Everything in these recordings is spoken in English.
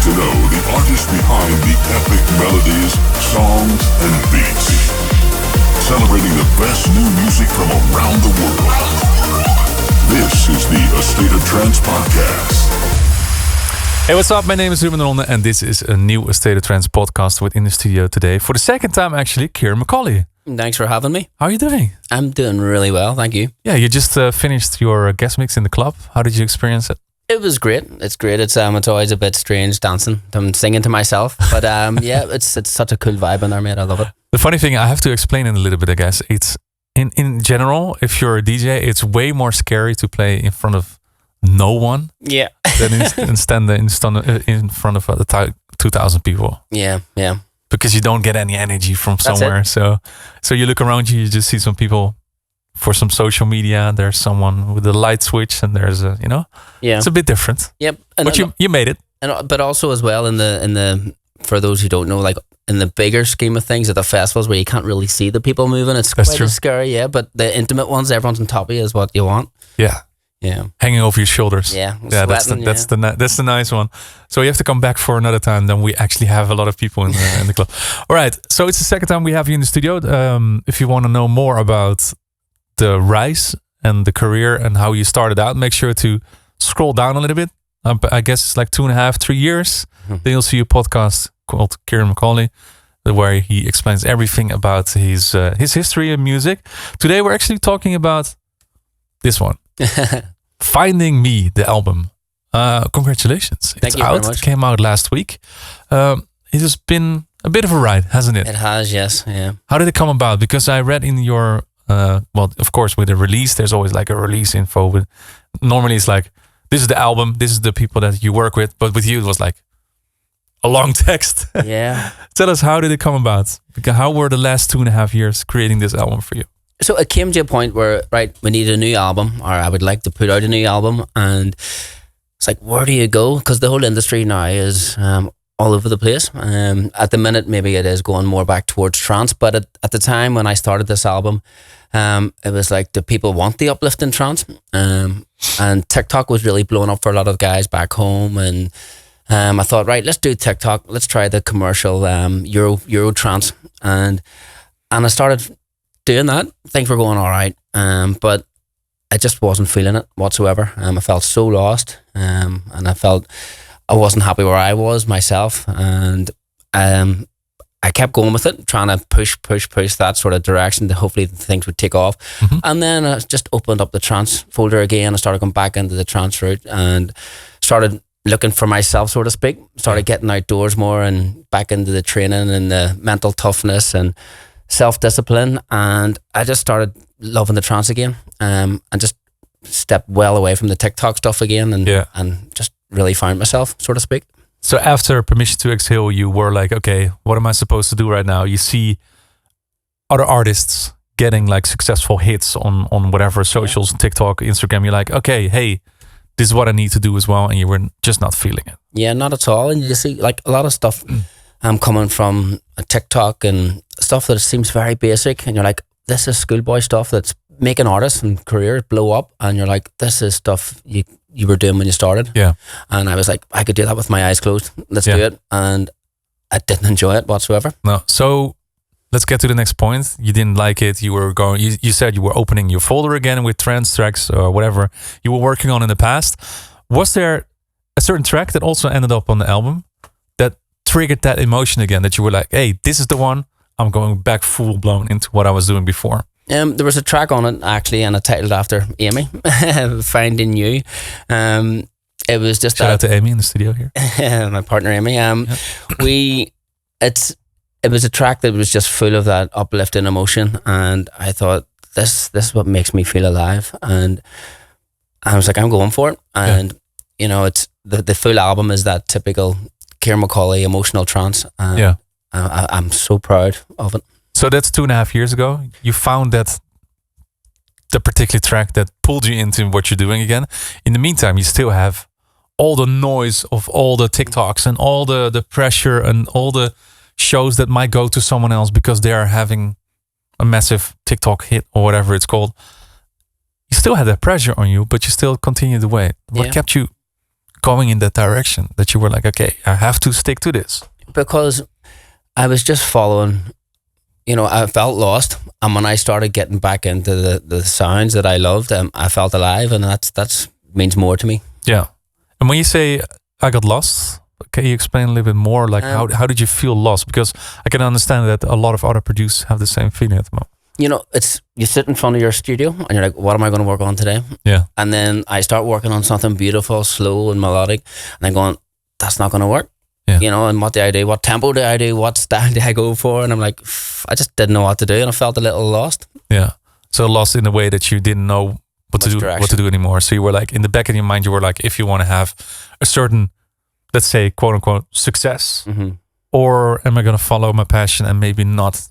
to know the artist behind the epic melodies, songs, and beats. Celebrating the best new music from around the world. This is the A State of Trance podcast. Hey, what's up? My name is Ruben Ronde, and this is a new A State of Trance podcast with in the studio today. For the second time, actually, Ciaran McAuley. Thanks for having me. How are you doing? I'm doing really well, thank you. Yeah, you just finished your guest mix in the club. How did you experience it? It was great. It's great. It's always a bit strange dancing. I'm singing to myself, but yeah, it's such a cool vibe in there, mate. I love it. The funny thing, I have to explain it a little bit, I guess. It's in general, if you're a DJ, it's way more scary to play in front of no one. Yeah. than stand in front of 2,000 people. Yeah. Because you don't get any energy from somewhere. So you look around you just see some people for some social media. There's someone with a light switch, and there's a it's a bit different. Yep. But you made it. But also as well in the for those who don't know, like in the bigger scheme of things at the festivals where you can't really see the people moving, it's quite scary. Yeah, but the intimate ones, everyone's on top of you, is what you want. Yeah. Yeah, hanging over your shoulders. Yeah, that's the nice one. So you have to come back for another time. Then we actually have a lot of people in the club. All right, so it's the second time we have you in the studio. If you want to know more about the rise and the career and how you started out, make sure to scroll down a little bit. I guess it's like 2.5, 3 years. Then you'll see a podcast called Ciaran McAuley, where he explains everything about his history in music. Today we're actually talking about this one. Finding Me, the album. Congratulations. Thank you out. very much. It came out last week. It has been a bit of a ride, hasn't it? It has, yes. Yeah. How did it come about? Because I read in your, well, of course, with a release, there's always like a release info. But normally it's like, this is the album, this is the people that you work with. But with you, it was like a long text. Yeah. Tell us, how did it come about? Because how were the last 2.5 years creating this album for you? So it came to a point where, right, we need a new album, or I would like to put out a new album. And it's like, where do you go? Because the whole industry now is all over the place. At the minute, maybe it is going more back towards trance. But at the time when I started this album, it was like, do people want the uplift in trance? And TikTok was really blowing up for a lot of guys back home. And I thought, right, let's do TikTok. Let's try the commercial Euro trance. And I started doing that. Things were going all right, but I just wasn't feeling it whatsoever. I felt so lost, and I felt I wasn't happy where I was myself, and I kept going with it, trying to push that sort of direction to hopefully things would take off. And then I just opened up the trance folder again. I started going back into the trance route and started looking for myself, so to speak. Started getting outdoors more and back into the training and the mental toughness and self-discipline, and I just started loving the trance again, and just stepped well away from the TikTok stuff again, and just really found myself, so to speak. So after Permission to Exhale, you were like, okay, what am I supposed to do right now? You see other artists getting like successful hits on whatever socials, TikTok, Instagram. You're like, okay, hey, this is what I need to do as well, and you were just not feeling it. Yeah, not at all. And you see like a lot of stuff coming from TikTok and stuff that seems very basic, and you're like, this is schoolboy stuff that's making artists and careers blow up, and you're like, this is stuff you were doing when you started. Yeah. And I was like, I could do that with my eyes closed. Let's do it. And I didn't enjoy it whatsoever. No. So let's get to the next point. You didn't like it. You were going. You said you were opening your folder again with trance tracks or whatever you were working on in the past. Was there a certain track that also ended up on the album that triggered that emotion again, that you were like, hey, this is the one, I'm going back full blown into what I was doing before? There was a track on it actually, and I titled after Amy, Finding You. It was just shout out to Amy in the studio here. My partner Amy. It was a track that was just full of that uplifting emotion, and I thought, this is what makes me feel alive, and I was like, I'm going for it. And it's the full album is that typical Ciaran McAuley emotional trance. I'm so proud of it. So that's 2.5 years ago. You found that the particular track that pulled you into what you're doing again. In the meantime, you still have all the noise of all the TikToks and all the pressure and all the shows that might go to someone else because they are having a massive TikTok hit or whatever it's called. You still had that pressure on you, but you still continued the way. What kept you going in that direction, that you were like, okay, I have to stick to this? Because I was just following, I felt lost. And when I started getting back into the sounds that I loved, I felt alive, and that's means more to me. Yeah. And when you say I got lost, can you explain a little bit more? Like how did you feel lost? Because I can understand that a lot of other producers have the same feeling at the moment. You sit in front of your studio and you're like, what am I going to work on today? Yeah. And then I start working on something beautiful, slow and melodic, and I'm going, that's not going to work. Yeah. And what do I do? What tempo do I do? What style do I go for? And I'm like, I just didn't know what to do, and I felt a little lost. Yeah. So lost in the way that you didn't know what to do anymore. So you were like, in the back of your mind, you were like, if you want to have a certain, let's say, quote unquote, success, or am I going to follow my passion and maybe not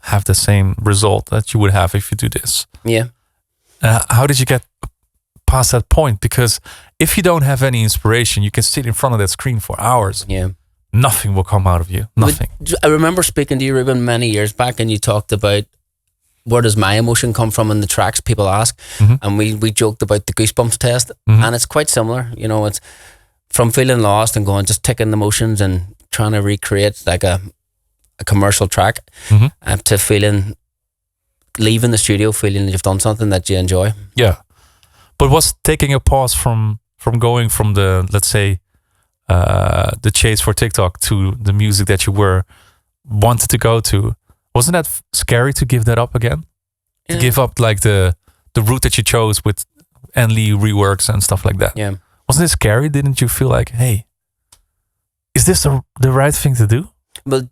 have the same result that you would have if you do this? Yeah. How did you get past that point? Because if you don't have any inspiration, you can sit in front of that screen for hours. Yeah. Nothing will come out of you. Nothing. But I remember speaking to you, Ruben, many years back, and you talked about where does my emotion come from in the tracks, people ask. And we joked about the goosebumps test, and it's quite similar. It's from feeling lost and going, just ticking the motions and trying to recreate like a commercial track, to leaving the studio feeling that you've done something that you enjoy. Yeah. But was taking a pause from going from the, let's say, the chase for TikTok to the music that you wanted to go to, wasn't that scary to give that up again? Yeah. To give up like the route that you chose with Lee reworks and stuff like that? Yeah. Wasn't it scary? Didn't you feel like, hey, is this the right thing to do? Well,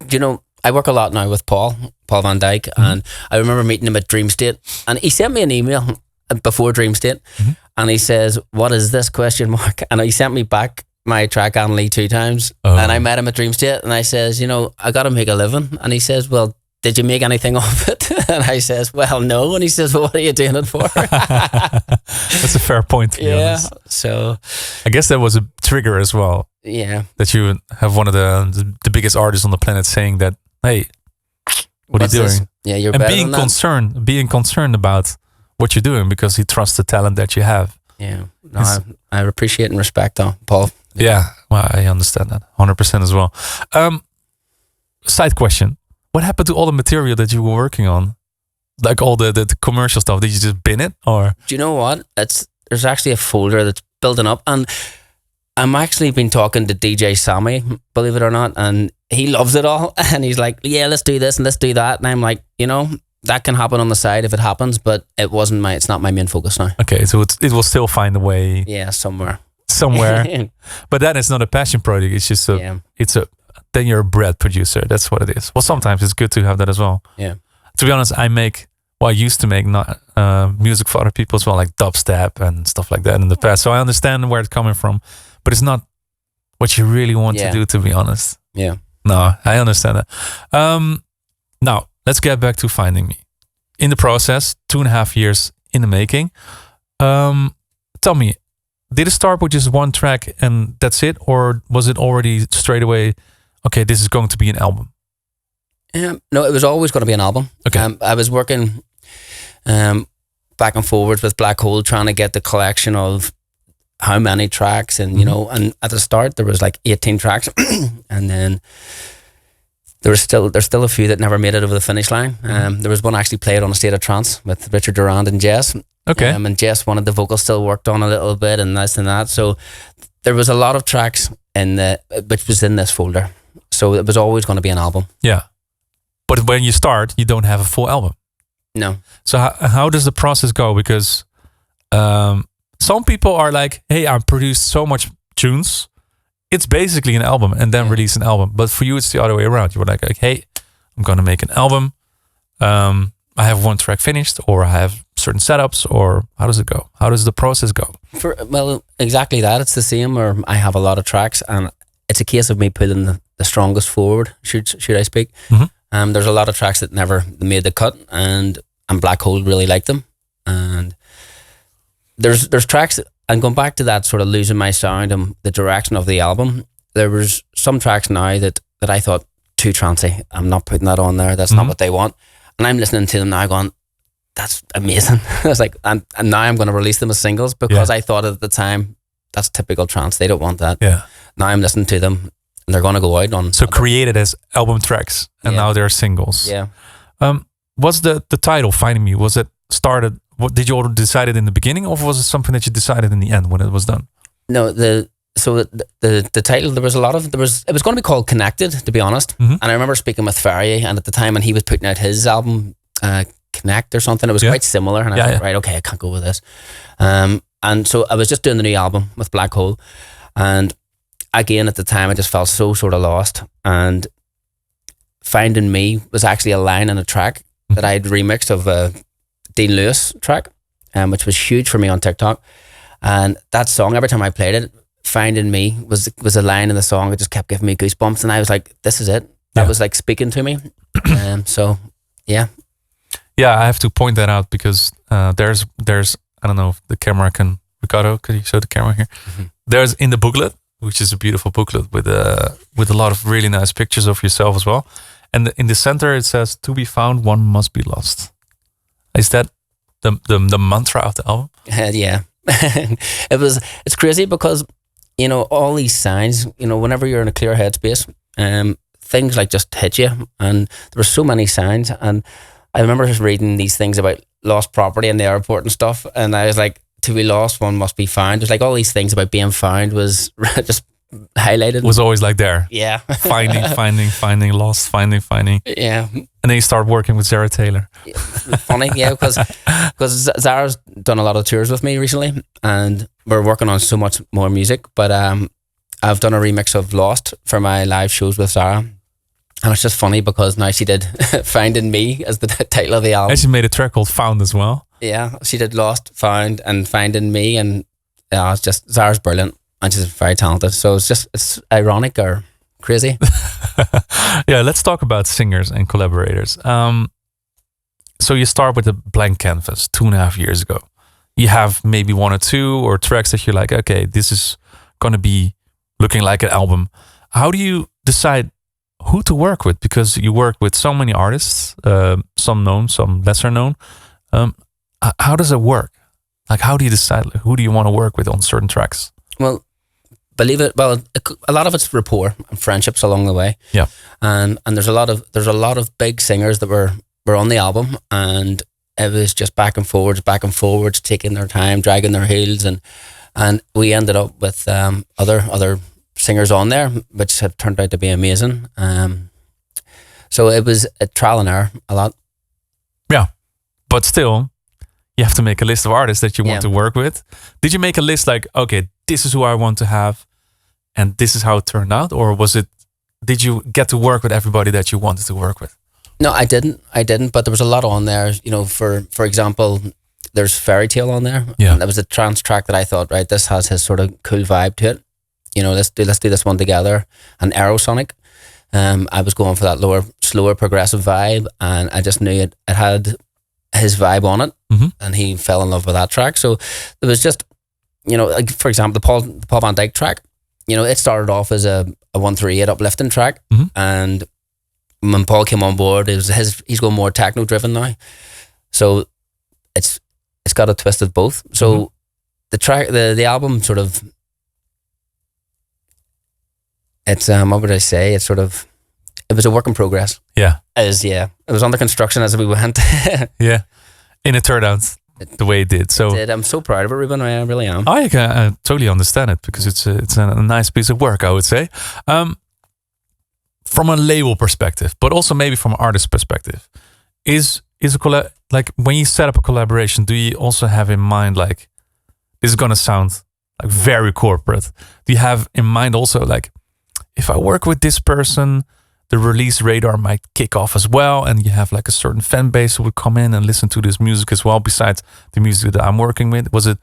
I work a lot now with Paul Van Dyke, and I remember meeting him at Dream State, and he sent me an email before Dream State, and he says, what is this ? And he sent me back my track on Lee 2 times, and I met him at Dream State, and I says, I got to make a living, and he says, well, did you make anything of it? And I says, well, no. And he says, well, what are you doing it for? That's a fair point, to be honest. So I guess that was a trigger as well. Yeah. That you have one of the biggest artists on the planet saying that, hey, what are you doing? This? Yeah, you're and better being than concerned, being concerned about what you're doing, because he trusts the talent that you have. Yeah. No, I appreciate and respect Paul. Yeah, well, I understand that 100% as well. Side question. What happened to all the material that you were working on? Like all the commercial stuff? Did you just bin it, or? Do you know what? There's actually a folder that's building up, and I'm actually been talking to DJ Sammy, believe it or not, and he loves it all, and he's like, yeah, let's do this and let's do that, and I'm like, that can happen on the side if it happens, but it's not my main focus now. Okay, so it will still find a way. Yeah, somewhere. But that is not a passion project. It's just then you're a bread producer. That's what it is. Well, sometimes it's good to have that as well. Yeah. To be honest, I used to make music for other people as well, like dubstep and stuff like that in the past. So I understand where it's coming from, but it's not what you really want to do, to be honest. Yeah. No, I understand that. Now, let's get back to Finding Me. In the process, 2.5 years in the making. Tell me, did it start with just one track and that's it? Or was it already straight away, okay, this is going to be an album? No, it was always going to be an album. Okay. I was working back and forwards with Black Hole, trying to get the collection of how many tracks, and and at the start there was like 18 tracks, and then there's still a few that never made it over the finish line. There was one actually played on A State of Trance with Richard Durand and Jess. Okay. And Jess wanted the vocals still worked on a little bit and this and that. So there was a lot of tracks which was in this folder. So it was always going to be an album. Yeah. But when you start, you don't have a full album. No. So how does the process go? Because some people are like, hey, I produced so much tunes. It's basically an album, and then release an album. But for you, it's the other way around. You were like, hey, I'm going to make an album. I have one track finished, or I have certain setups, or how does it go? How does the process go? Well, exactly that. It's the same, or I have a lot of tracks, and it's a case of me putting the strongest forward, should I speak. Mm-hmm. There's a lot of tracks that never made the cut, and Black Hole really liked them. And there's tracks, and going back to that sort of losing my sound and the direction of the album, there was some tracks now that I thought, too trancey. I'm not putting that on there. That's not what they want. And I'm listening to them now going, that's amazing. I was like, and now I'm going to release them as singles because I thought at the time that's typical trance. They don't want that. Yeah. Now I'm listening to them, and they're going to go out on. So created as album tracks, and now they're singles. Yeah. Was the title "Finding Me"? Was it started? What did you already decide it in the beginning, or was it something that you decided in the end when it was done? No, the title, it was going to be called Connected, to be honest. And I remember speaking with Ferry, and at the time when he was putting out his album Connect or something, it was quite similar, and I was like, right, okay, I can't go with this. And so I was just doing the new album with Black Hole, and again at the time I just felt so sort of lost, and Finding Me was actually a line in a track that I had remixed of a Dean Lewis track, which was huge for me on TikTok. And that song, every time I played it, Finding Me was a line in the song that just kept giving me goosebumps, and I was like, this is it. That was like speaking to me. So yeah. Yeah, I have to point that out because there's I don't know if the camera can, Ricardo, could you show the camera here? There's in the booklet, which is a beautiful booklet with a lot of really nice pictures of yourself as well. And in the center it says, "To be found, one must be lost." Is that the mantra of the album? Yeah. It's crazy because, you know, all these signs, you know, whenever you're in a clear headspace, things like just hit you, and there were so many signs. And I remember just reading these things about lost property in the airport and stuff, and I was like, to be lost, one must be found. There's like all these things about being found was just highlighted. Was always like there. Yeah. finding, lost, finding. Yeah. And then you start working with Sarah Taylor. Funny, yeah, because Zara's done a lot of tours with me recently, and we're working on so much more music. But I've done a remix of Lost for my live shows with Zara, and it's just funny because now she did Finding Me as the title of the album. And she made a track called Found as well. Yeah, she did Lost, Found, and Finding Me, and it's just, Zara's brilliant, and she's very talented. So it's ironic or crazy. Yeah, let's talk about singers and collaborators. So you start with a blank canvas 2.5 years ago. You have maybe one or two or tracks that you're like, okay, this is going to be looking like an album. How do you decide who to work with? Because you work with so many artists, some known, some lesser known. How does it work? Like, how do you decide who do you want to work with on certain tracks? Well, a lot of it's rapport and friendships along the way. Yeah, and there's a lot of big singers that were on the album, and it was just back and forwards, taking their time, dragging their heels, and we ended up with other singers on there, which have turned out to be amazing. So it was a trial and error a lot. Yeah, but still, you have to make a list of artists that you want to work with. Did you make a list like, okay, this is who I want to have, and this is how it turned out? Or did you get to work with everybody that you wanted to work with? No, I didn't, but there was a lot on there. You know, for example, there's Fairy Tale on there. Yeah. And that was a trance track that I thought, right, this has his sort of cool vibe to it. You know, let's do this one together. And Aerosonic, I was going for that slower progressive vibe, and I just knew it had his vibe on it, and he fell in love with that track. So there was just, you know, like for example, the Paul Van Dyk track, you know, it started off as a 138 uplifting track, and when Paul came on board, he's going more techno driven now, so it's got a twist of both. So the track, the album sort of, it's what would I say? It's sort of, it was a work in progress. Yeah. It was under construction as we went. Yeah. And it turned out the way it did. So I'm so proud of it, Ruben. I really am. I can totally understand it because it's a nice piece of work, I would say. From a label perspective, but also maybe from an artist perspective, is a like when you set up a collaboration, do you also have in mind like this is gonna sound like very corporate? Do you have in mind also like if I work with this person, the release radar might kick off as well, and you have like a certain fan base who would come in and listen to this music as well, besides the music that I'm working with? Was it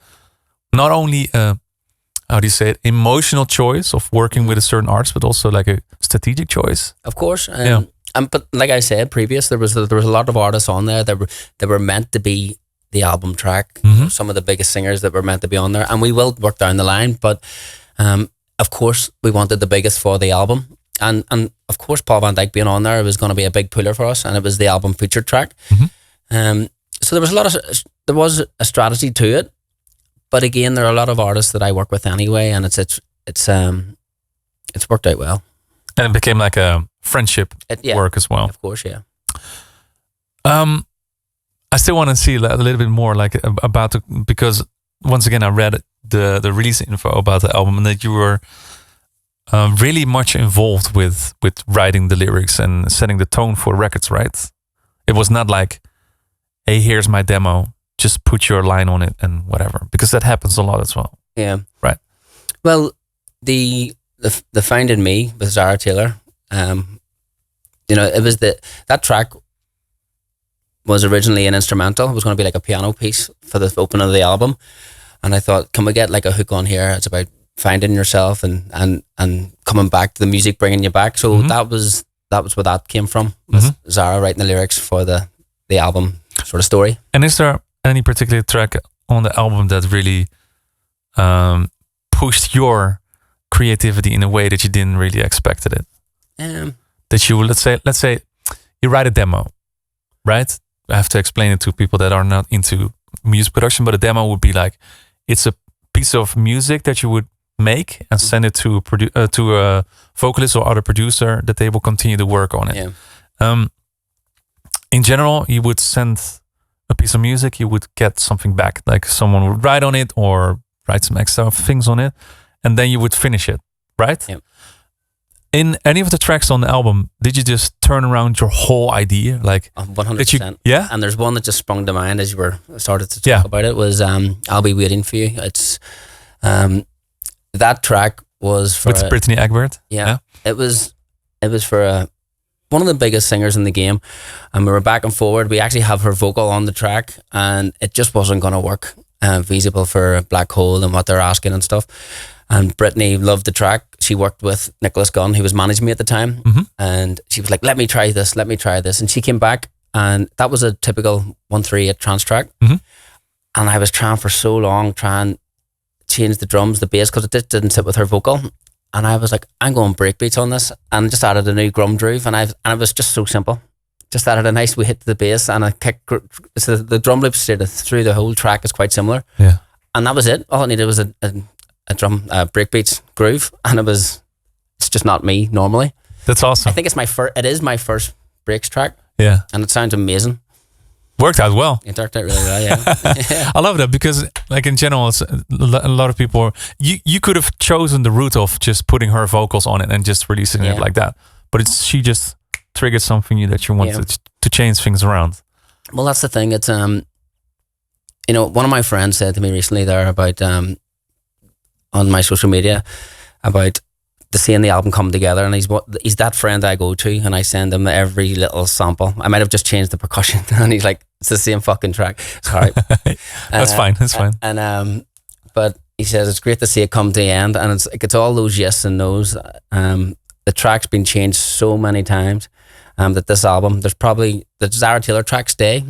not only how do you say it, emotional choice of working with a certain artist, but also like a strategic choice? Of course. But like I said previous, there was a lot of artists on there that were meant to be the album track. Some of the biggest singers that were meant to be on there, and we will work down the line. But of course, we wanted the biggest for the album. And of course, Paul Van Dyk being on there was going to be a big puller for us, and it was the album featured track. So there was a strategy to it, But again, there are a lot of artists that I work with anyway, and it's worked out well. And it became like a friendship work as well. Of course, yeah. I still want to see a little bit more like about because once again I read the release info about the album and that you were really much involved with writing the lyrics and setting the tone for records, right? It was not like, hey, here's my demo, just put your line on it and whatever, because that happens a lot as well. Yeah. Right. Well, the Finding Me with Zara Taylor, it was that track was originally an instrumental. It was going to be like a piano piece for the opening of the album. And I thought, can we get like a hook on here? It's about finding yourself and coming back to the music, bringing you back. So that was where that came from, with Zara writing the lyrics for the album sort of story. And is there any particular track on the album that really pushed your creativity in a way that you didn't really expected it? That you, let's say you write a demo, right? I have to explain it to people that are not into music production, but a demo would be like, it's a piece of music that you would make and send it to a vocalist or other producer that they will continue to work on it. Yeah. In general, you would send a piece of music, you would get something back, like someone would write on it or write some extra things on it, and then you would finish it, right? Yeah. In any of the tracks on the album, did you just turn around your whole idea? Like 100%. Yeah. And there's one that just sprung to mind as you started to talk about it was I'll Be Waiting For You. It's that track was for with Brittany Egbert. Yeah. It was for one of the biggest singers in the game, and we were back and forward. We actually have her vocal on the track, and it just wasn't going to work feasible for Black Hole and what they're asking and stuff. And Brittany loved the track. She worked with Nicholas Gunn, who was managing me at the time. And she was like, let me try this. And she came back, and that was a typical 138 trance track. And I was trying for so long, change the drums, the bass, because it just didn't sit with her vocal. And I was like, I'm going breakbeats on this, and just added a new drum groove. And it was just so simple. Just added a nice wee hit to the bass and a kick. So the drum loop straight through the whole track is quite similar. Yeah. And that was it. All I needed was a drum breakbeats groove, and it's just not me normally. That's awesome. I think it is my first breaks track. Yeah. And it sounds amazing. Worked out well. It worked out really well, yeah. I love that because, like, in general, it's a lot of people. You could have chosen the route of just putting her vocals on it and just releasing it like that, but she just triggered something that you wanted to change things around. Well, that's the thing. It's one of my friends said to me recently there about on my social media about seeing the album come together, and he's that friend I go to, and I send him every little sample. I might have just changed the percussion, and he's like, it's the same fucking track. Sorry. That's fine. And but he says it's great to see it come to the end, and it's all those yes and no's. The track's been changed so many times that this album, there's probably the Zara Taylor track Stay.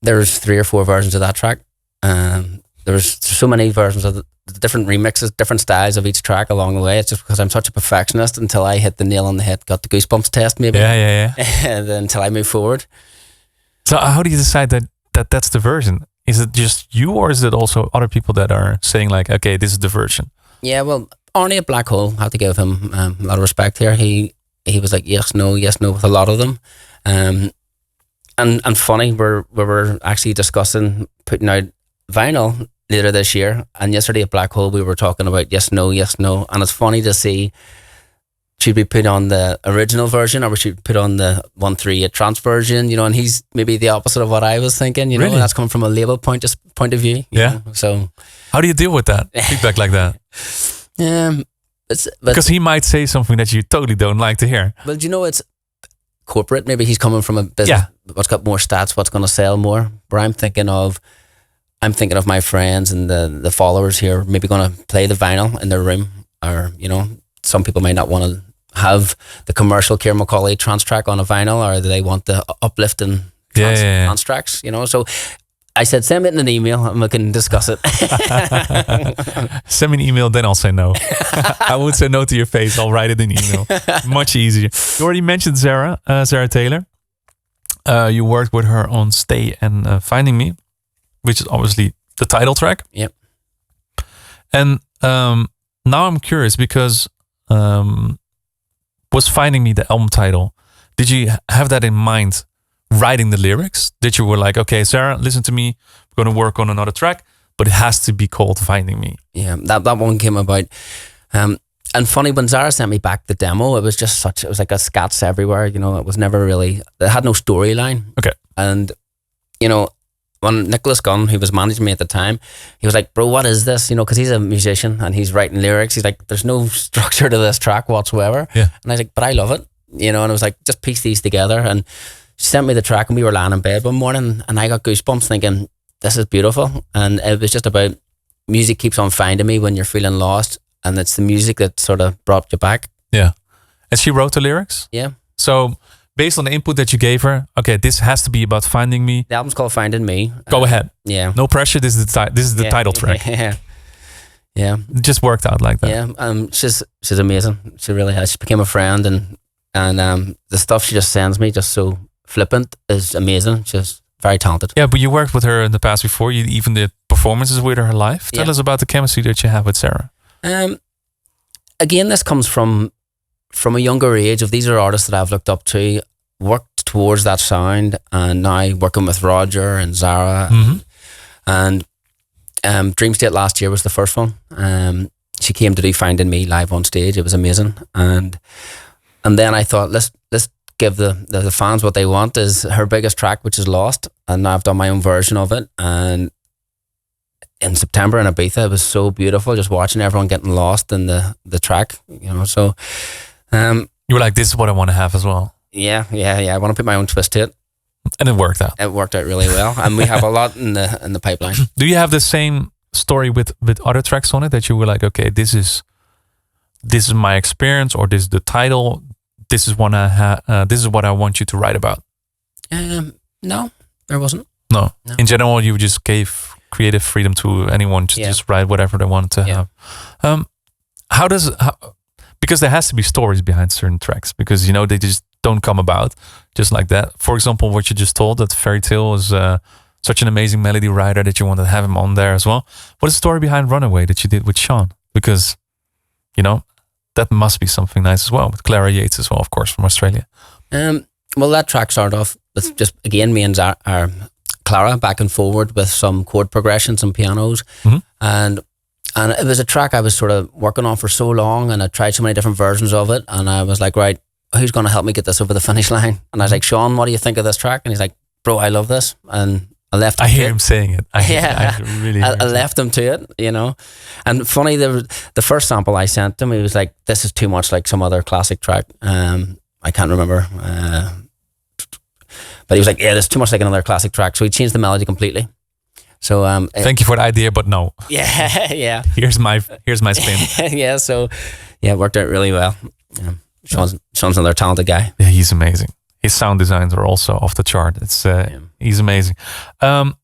There's 3 or 4 versions of that track. There's so many versions of the different remixes, different styles of each track along the way. It's just because I'm such a perfectionist until I hit the nail on the head, got the goosebumps test maybe. Yeah. And then until I move forward. So how do you decide that's the version? Is it just you, or is it also other people that are saying like, okay, this is the version? Yeah, well, Arnie at Black Hole, I have to give him a lot of respect here. He was like, yes, no, with a lot of them. And funny, we were actually discussing putting out vinyl later this year, and yesterday at Black Hole we were talking about yes, no, and it's funny to see, should we put on the original version or we should put on the 138 trance version, and he's maybe the opposite of what I was thinking, really? And that's coming from a label point of view. Yeah. So how do you deal with that feedback like that? Because he might say something that you totally don't like to hear. Well, it's corporate. Maybe he's coming from a business what's got more stats, what's going to sell more. But I'm thinking of my friends and the followers here maybe going to play the vinyl in their room, or some people might not want to have the commercial Ciaran McAuley trance track on a vinyl, or do they want the uplifting trance tracks, so I said send it in an email and we can discuss it. Send me an email, then I'll say no. I would say no to your face. I'll write it in email. Much easier. You already mentioned Zara Taylor. You worked with her on Stay and Finding Me, which is obviously The title track? Yep. And now I'm curious because was Finding Me the album title? Did you have that in mind writing the lyrics? That you were like, okay, Sarah, listen to me. We're going to work on another track, but it has to be called Finding Me. Yeah, that one came about. And funny, when Zara sent me back the demo, it was just it was like a scats everywhere. You know, it was never really, it had no storyline. Okay. And, you know, when Nicholas Gunn, who was managing me at the time, he was like, bro, what is this? You know, because he's a musician and he's writing lyrics. He's like, there's no structure to this track whatsoever. Yeah. And I was like, but I love it. You know, and I was like, just piece these together. And she sent me the track and we were lying in bed one morning and I got goosebumps thinking, this is beautiful. And it was just about music keeps on finding me when you're feeling lost. And it's the music that sort of brought you back. Yeah. And she wrote the lyrics? Yeah. So based on the input that you gave her, okay, this has to be about finding me. The album's called Finding Me. Go ahead. Yeah. No pressure. This is the title track. Yeah. Yeah. It just worked out like that. Yeah. She's amazing. She really has. She became a friend and the stuff she just sends me, just so flippant, is amazing. She's very talented. Yeah, but you worked with her in the past before. You even did performances with her live. Tell us about the chemistry that you have with Sarah. Again, this comes from a younger age. Of these are artists that I've looked up to, worked towards that sound, and now working with Roger and Zara, and Dream State last year was the first one. She came to do Finding Me live on stage. It was amazing, and then I thought, let's give the fans what they want. Is her biggest track, which is Lost, and now I've done my own version of it. And in September in Ibiza, it was so beautiful, just watching everyone getting lost in the track, you know. So you were like, this is what I want to have as well. Yeah. I want to put my own twist to it, and it worked out. It worked out really well, and we have a lot in the pipeline. Do you have the same story with other tracks on it, that you were like, okay, this is my experience, or this is the title, this is what I want you to write about? No, there wasn't. No. In general, you just gave creative freedom to anyone to just write whatever they wanted to have. Because there has to be stories behind certain tracks, because, you know, they just don't come about just like that. For example, what you just told, that Fairy Tale is such an amazing melody writer that you wanted to have him on there as well. What is the story behind Runaway that you did with Ciaran? Because, you know, that must be something nice as well, with Clara Yates as well, of course, from Australia. Well, that track started off with just, again, me and Clara back and forward with some chord progressions and pianos. And it was a track I was sort of working on for so long, and I tried so many different versions of it, and I was like, right, who's going to help me get this over the finish line? And I was like, Sean, what do you think of this track? And he's like, bro, I love this. And I left him. I hear him saying it. I left him to it, you know. And funny, the first sample I sent him, he was like, this is too much like some other classic track. I can't remember. But he was like, yeah, this is too much like another classic track. So he changed the melody completely. So thank you for the idea, but no. Yeah. Here's my spin. Yeah. So yeah, it worked out really well. Sean's another talented guy. Yeah, he's amazing. His sound designs are also off the chart. It's he's amazing. Now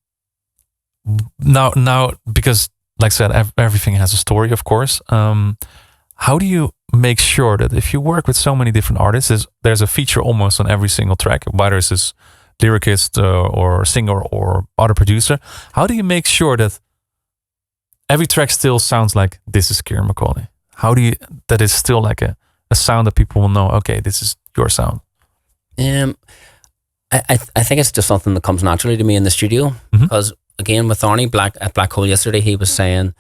because, like I said, everything has a story, of course. How do you make sure that if you work with so many different artists, there's a feature almost on every single track, whether it's this lyricist or singer or other producer? How do you make sure that every track still sounds like this is Ciaran McAuley? How do you, that is still like a sound that people will know, okay, this is your sound? I think it's just something that comes naturally to me in the studio, because again, with Arnie at Black Hole yesterday, he was saying,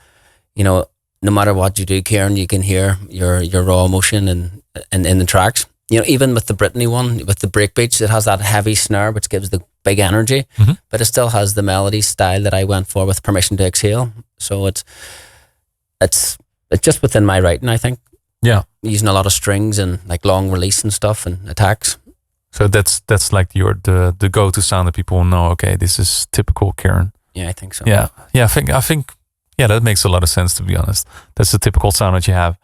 you know, no matter what you do, Ciaran, you can hear your raw emotion in the tracks. You know, even with the Brittany one, with the breakbeats, it has that heavy snare which gives the big energy, but it still has the melody style that I went for with Permission to Exhale. So it's just within my writing, I think. Yeah, using a lot of strings and like long release and stuff and attacks. So that's like the go-to sound that people will know. Okay, this is typical Ciaran. Yeah, I think so. Yeah. I think that makes a lot of sense, to be honest. That's the typical sound that you have.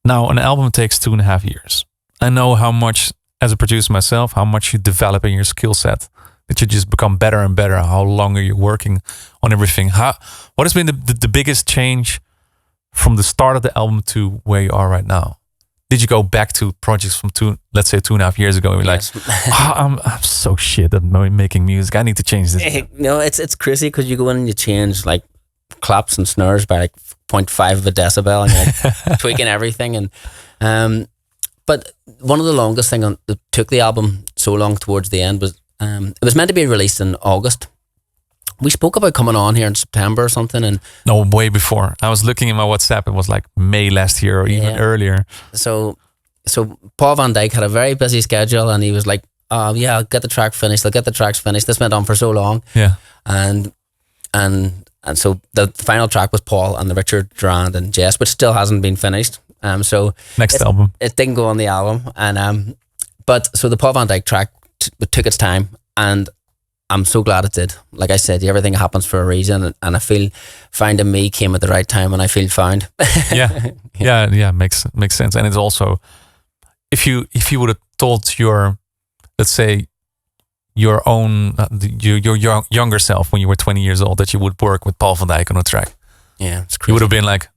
Now, an album takes 2.5 years. I know how much, as a producer myself, how much you develop in your skill set, that you just become better and better. How long are you working on everything? What has been the biggest change from the start of the album to where you are right now? did you go back to projects from let's say 2.5 years ago, and be like, I'm so shit at making music. I need to change this. No, it's crazy because you go in and you change like claps and snares by like 0.5 of a decibel, and you're like tweaking everything. And but one of the longest thing that took the album so long towards the end was it was meant to be released in August. We spoke about coming on here in September or something, and no, way before. I was looking in my WhatsApp. It was like May last year or even earlier. So Paul van Dyk had a very busy schedule, and he was like, "Oh yeah, I'll get the track finished. I'll get the tracks finished." This went on for so long. Yeah, and so the final track was Paul and the Richard Durand and Jess, which still hasn't been finished. So next album, it didn't go on the album, and but so the Paul van Dyk track took its time, and I'm so glad it did. Like I said, everything happens for a reason, and I feel finding me came at the right time, and I feel found. yeah, makes sense. And it's also, if you would have told your, let's say, your own your younger self when you were 20 years old that you would work with Paul van Dyk on a track, it's crazy. You would have been like,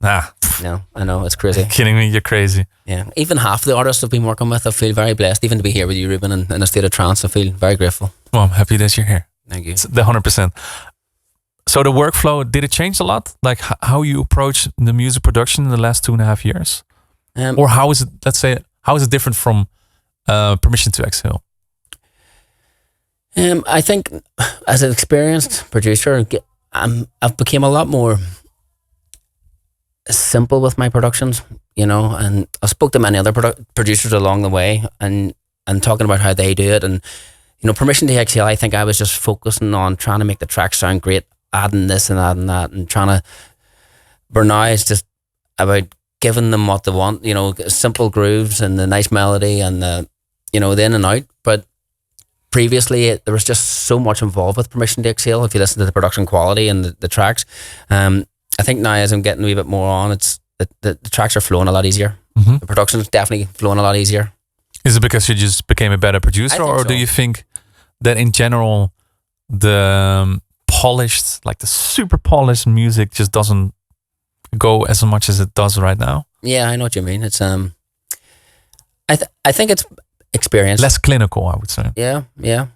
no, I know, it's crazy. Kidding me, you're crazy. Yeah, even half the artists I've been working with, I feel very blessed. Even to be here with you, Ruben, in A State of Trance, I feel very grateful. Well, I'm happy that you're here. Thank you. It's the 100%. So the workflow, did it change a lot? Like how you approach the music production in the last 2.5 years? Or how is it, let's say, how is it different from Permission to Exhale? I think as an experienced producer, I've become a lot more simple with my productions, and I spoke to many other producers along the way and talking about how they do it. And, Permission to Exhale, I think I was just focusing on trying to make the track sound great, adding this and adding that, and trying to, but now it's just about giving them what they want, simple grooves and the nice melody and the in and out. But previously there was just so much involved with Permission to Exhale. If you listen to the production quality and the tracks, I think now as I'm getting a wee bit more on, it's the tracks are flowing a lot easier. Mm-hmm. The production's definitely flowing a lot easier. Is it because you just became a better producer, or do you think that in general the polished, like the super polished music just doesn't go as much as it does right now? Yeah, I know what you mean. It's I think it's experience. Less clinical, I would say. Yeah.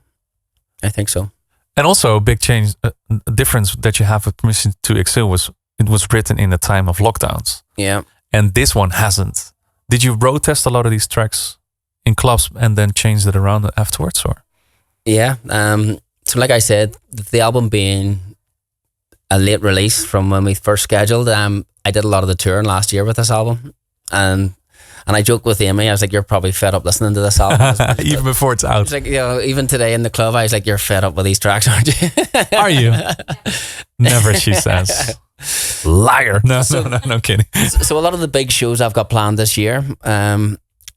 I think so. And also a big change, a difference that you have with Permission to Exhale was it was written in a time of lockdowns. Yeah. And this one hasn't. Did you road test a lot of these tracks in clubs and then changed it around afterwards, or? Yeah. So like I said, the album being a late release from when we first scheduled, I did a lot of the touring last year with this album. And I joked with Amy, I was like, you're probably fed up listening to this album. Even before it's out. It's like, even today in the club, I was like, you're fed up with these tracks, aren't you? Are you? Never, she says. Liar. No kidding. So a lot of the big shows I've got planned this year,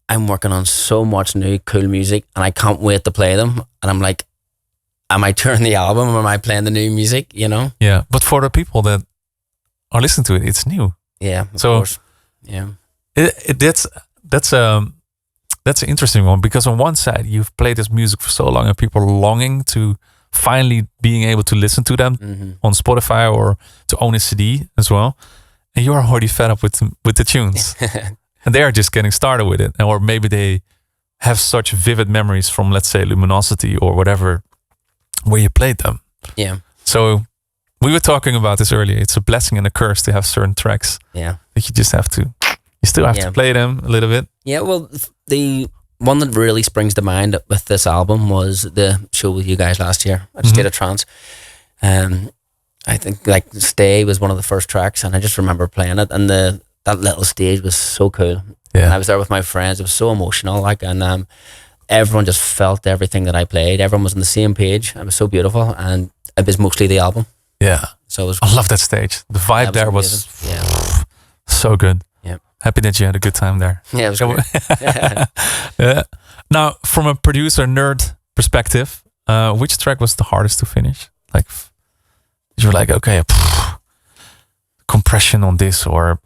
I'm working on so much new cool music and I can't wait to play them. And I'm like, am I touring the album or am I playing the new music, Yeah, but for the people that are listening to it, it's new. Yeah, of course. Yeah. That's an interesting one, because on one side you've played this music for so long and people are longing to finally being able to listen to them on Spotify or to own a CD as well, and you're already fed up with the tunes and they are just getting started with it, or maybe they have such vivid memories from, let's say, Luminosity or whatever where you played them. Yeah. So we were talking about this earlier. It's a blessing and a curse to have certain tracks. Yeah. That you just have to. You still have to play them a little bit. Yeah, well, the one that really springs to mind with this album was the show with you guys last year at State of Trance. I think like Stay was one of the first tracks, and I just remember playing it, and that little stage was so cool. Yeah. And I was there with my friends. It was so emotional, and everyone just felt everything that I played. Everyone was on the same page. It was so beautiful, and it was mostly the album. Yeah. So it was, I love that stage. The vibe there was so good. Yeah. Happy that you had a good time there. Yeah, it was great. Yeah. Now, from a producer nerd perspective, which track was the hardest to finish? Like, you were like, okay, compression on this, or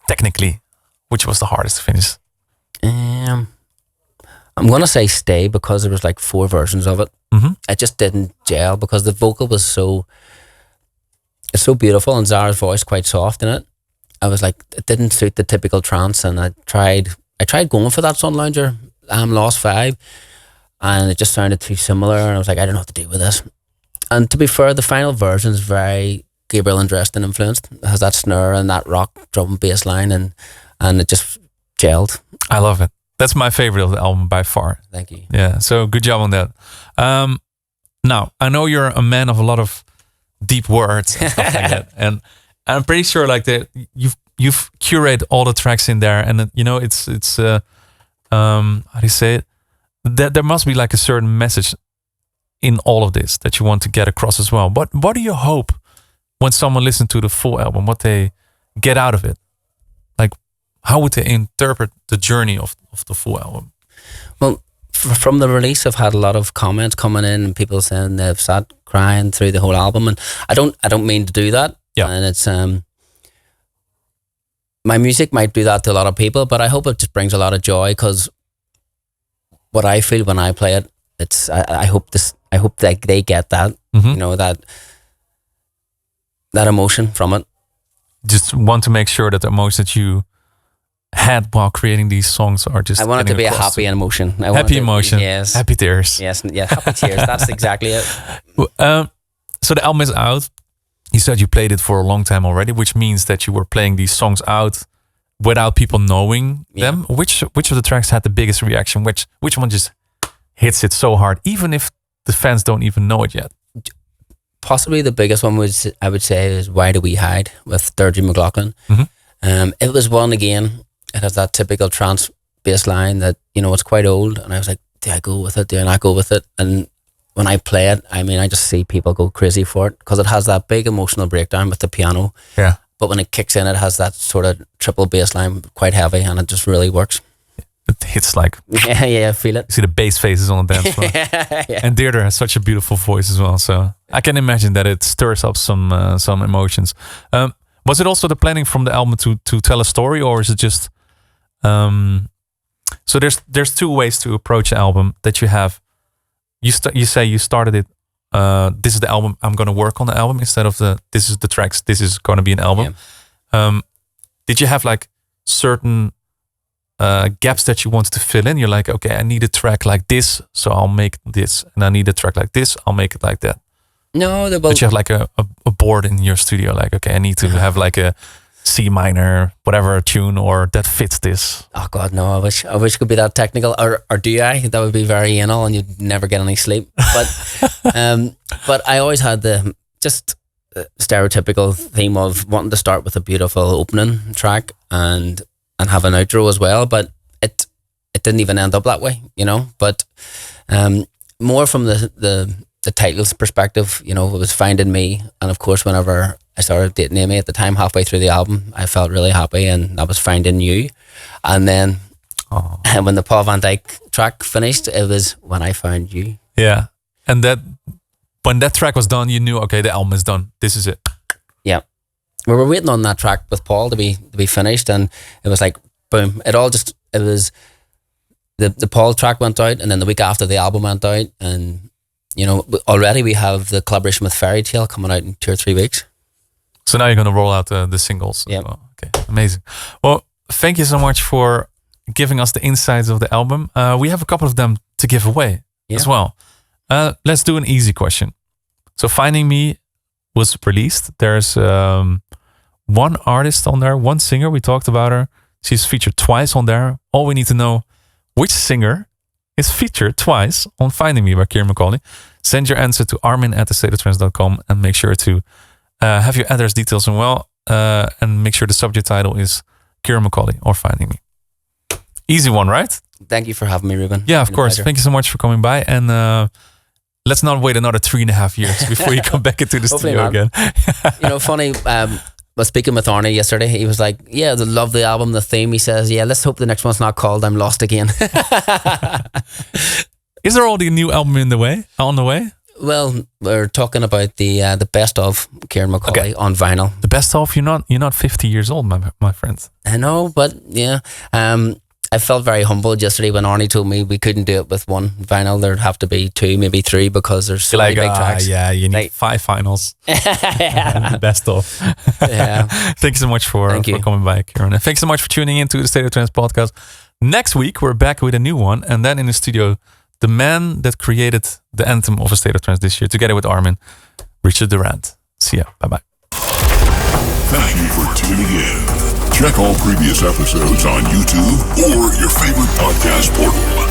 technically, which was the hardest to finish? I'm gonna say Stay, because there was like 4 versions of it. It just didn't gel because the vocal was so beautiful and Zara's voice quite soft in it, I was like, it didn't suit the typical trance, and I tried going for that Sun Lounger, Lost 5, and it just sounded too similar, and I was like, I don't know what to do with this. And to be fair, the final version is very Gabriel and Dresden influenced. It has that snare and that rock drum and bass line, and it just gelled. I love it. That's my favorite of the album by far. Thank you. Yeah, so good job on that. Now, I know you're a man of a lot of deep words and stuff like that, and I'm pretty sure like that you've curated all the tracks in there, and it's how do you say it? That there must be like a certain message in all of this that you want to get across as well. But what do you hope when someone listens to the full album, what they get out of it? Like, how would they interpret the journey of the full album? Well, from the release, I've had a lot of comments coming in and people saying they've sat crying through the whole album, and I don't mean to do that. Yeah. And it's my music might do that to a lot of people, but I hope it just brings a lot of joy, because what I feel when I play it, it's I hope that they get that, that emotion from it. Just want to make sure that the emotions that you had while creating these songs are just. I want it to be a happy emotion. Happy emotion. Yes. Happy tears. Yes. Yeah. Happy tears. That's exactly it. So the album is out. You said you played it for a long time already, which means that you were playing these songs out without people knowing them. Which of the tracks had the biggest reaction? Which one just hits it so hard, even if the fans don't even know it yet? Possibly the biggest one I would say is "Why Do We Hide" with Deirdre McLaughlin. Mm-hmm. It was one again. It has that typical trance bass line that it's quite old, and I was like, do I go with it? Do I not go with it? And when I play it, I mean, I just see people go crazy for it, because it has that big emotional breakdown with the piano. Yeah. But when it kicks in, it has that sort of triple bass line, quite heavy, and it just really works. It hits like. Yeah, I feel it. You see the bass faces on the dance floor. Yeah. And Deirdre has such a beautiful voice as well, so I can imagine that it stirs up some emotions. Was it also the planning from the album to tell a story, or is it just? So there's two ways to approach an album that you have. You say you started it. This is the album. I'm going to work on the album instead of this is the tracks. This is going to be an album. Yeah. Did you have like certain gaps that you wanted to fill in? You're like, okay, I need a track like this, so I'll make this, and I need a track like this, I'll make it like that. No, but you have like a board in your studio. Like, okay, I need to have like a C minor, whatever tune, or that fits this. Oh God, no! I wish it could be that technical, or do I? That would be very anal, and you'd never get any sleep. But I always had the stereotypical theme of wanting to start with a beautiful opening track and have an outro as well. But it didn't even end up that way, But more from the title's perspective, it was Finding Me, and of course, whenever I started dating Amy at the time, halfway through the album, I felt really happy, and that was Finding You. And then when the Paul Van Dyk track finished, it was When I Found You. Yeah. And when that track was done, you knew, okay, the album is done. This is it. Yeah. We were waiting on that track with Paul to be finished, and it was like, boom. It was the Paul track went out, and then the week after the album went out, and already we have the collaboration with Fairy Tale coming out in 2 or 3 weeks. So now you're going to roll out the singles. Yeah. Well. Okay, amazing. Well, thank you so much for giving us the insights of the album. We have a couple of them to give away as well. Let's do an easy question. So Finding Me was released. There's one artist on there, one singer. We talked about her. She's featured twice on there. All we need to know, which singer is featured twice on Finding Me by Ciaran McAuley. Send your answer to armin@astateoftrance.com and make sure to have your address details as well, and make sure the subject title is Ciaran McAuley or Finding Me. Easy one, right? Thank you for having me, Ruben. Yeah, of course. Thank you so much for coming by, and let's not wait another 3.5 years before you come back into the studio again. Funny, I was speaking with Arnie yesterday. He was like, yeah, they love the album, the theme. He says, yeah, let's hope the next one's not called I'm Lost Again. Is there already a new album on the way? Well, we're talking about the best of Ciaran McAuley on vinyl. The best of? You're not 50 years old, my friend. I know, but yeah. I felt very humbled yesterday when Arnie told me we couldn't do it with one vinyl. There'd have to be 2, maybe 3, because there's so many big tracks. Yeah, you need 5 finals. Best of. Yeah. Thank you so much for coming by, Ciaran. And thanks so much for tuning in to the State of Trance podcast. Next week, we're back with a new one. And then in the studio, the man that created the anthem of A State of Trance this year, together with Armin, Richard Durant. See ya. Bye-bye. Thank you for tuning in. Check all previous episodes on YouTube or your favorite podcast portal.